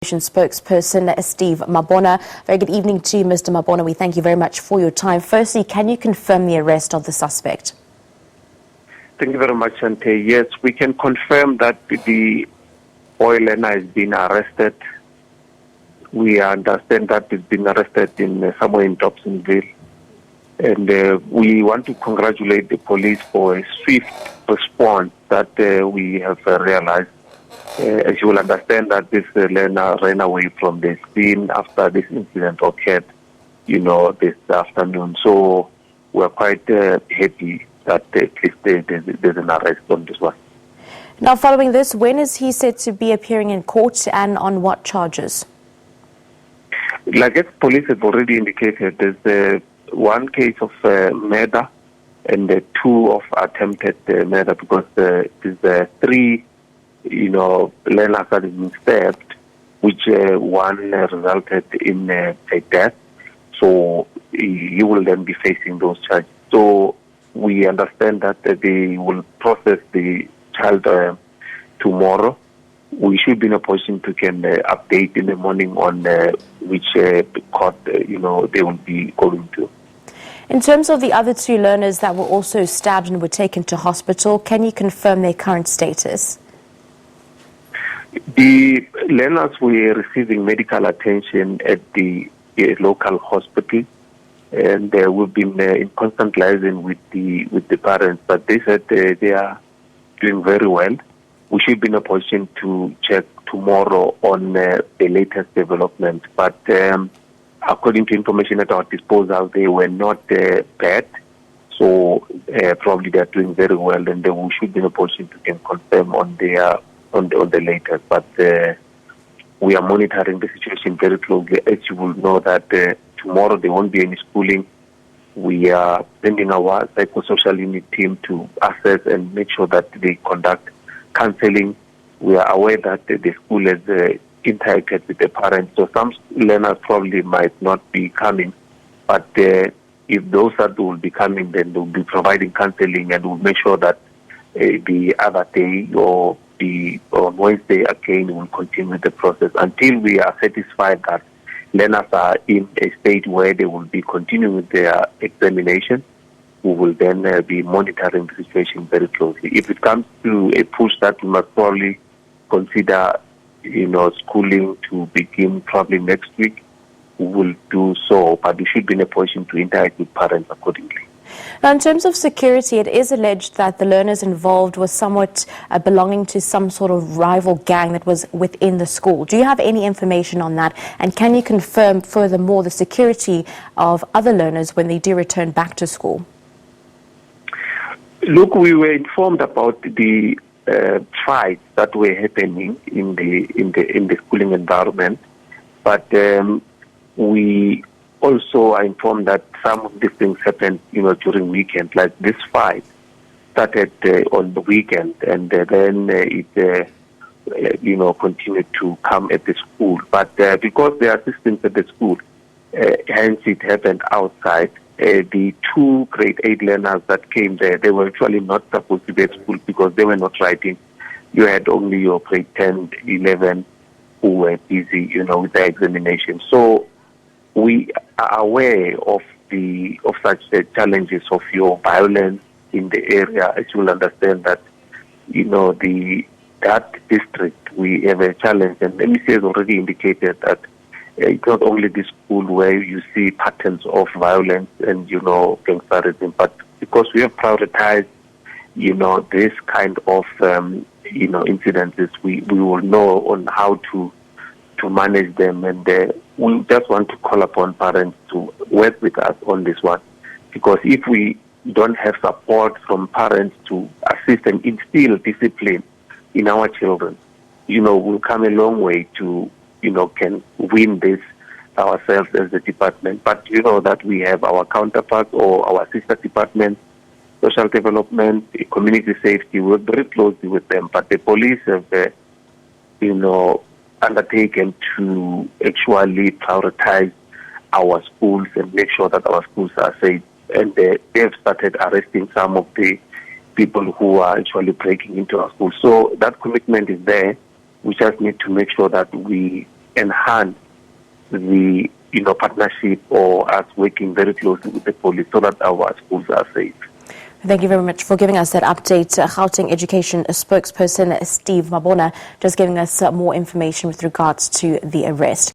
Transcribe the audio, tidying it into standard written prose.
Spokesperson Steve Mabona. Very good evening to you, Mr. Mabona. We thank you very much for your time. Firstly, can you confirm the arrest of the suspect? Thank you very much, Ante. Yes, we can confirm that the boy learner has been arrested. We understand that he's been arrested in somewhere in Dobsonville. And we want to congratulate the police for a swift response that we have realized. As you will understand that this learner ran away from the scene after this incident occurred, this afternoon. So we're quite happy that at least there's an arrest on this one. Now, following this, when is he said to be appearing in court and on what charges? Like as police have already indicated, there's one case of murder and two of attempted murder, because there's three learners that have been stabbed, which one resulted in a death. So you will then be facing those charges. So we understand that they will process the child tomorrow. We should be in a position to get update in the morning on which court they will be going to. In terms of the other two learners that were also stabbed and were taken to hospital, can you confirm their current status? The learners were receiving medical attention at the local hospital, and we've been in constant liaison with the parents. But they said they are doing very well. We should be in a position to check tomorrow on the latest development. But according to information at our disposal, they were not bad. So probably they are doing very well, and we should be in a position to confirm on the latest. But we are monitoring the situation very closely. As you will know that tomorrow there won't be any schooling. We are sending our psychosocial unit team to assess and make sure that they conduct counseling. We are aware that the school has interacted with the parents, so some learners probably might not be coming. But if those that will be coming, then they'll be providing counseling, and we'll make sure that the other day or on Wednesday again we'll continue the process until we are satisfied that learners are in a state where they will be continuing their examination. We will then be monitoring the situation very closely. If it comes to a push that we must probably consider, schooling to begin probably next week, we will do so, but we should be in a position to interact with parents accordingly. Now, in terms of security, it is alleged that the learners involved were somewhat belonging to some sort of rival gang that was within the school. Do you have any information on that? And can you confirm furthermore the security of other learners when they do return back to school? Look, we were informed about the fights that were happening in the schooling environment, but we also are informed that some of these things happened, during weekend. Like this fight started on the weekend, and then it, continued to come at the school. But because there are systems at the school, hence it happened outside. The two grade 8 learners that came there, they were actually not supposed to be at school because they were not writing. You had only your grade 10, 11 who were busy, with their examination. So we are aware of such challenges of your violence in the area. As you will understand that, that district, we have a challenge. And MEC has already indicated that it's not only the school where you see patterns of violence and, gangsterism, but because we have prioritized, this kind of, incidences, we will know on how to manage them. And we just want to call upon parents to work with us on this one, because if we don't have support from parents to assist and instill discipline in our children, we'll come a long way to, can win this ourselves as a department. But that we have our counterparts or our sister departments, social development, community safety, we work very closely with them. But the police have, undertaken to actually prioritize our schools and make sure that our schools are safe. And they have started arresting some of the people who are actually breaking into our schools. So that commitment is there. We just need to make sure that we enhance the partnership or us working very closely with the police so that our schools are safe. Thank you very much for giving us that update. Gauteng Education spokesperson Steve Mabona just giving us more information with regards to the arrest.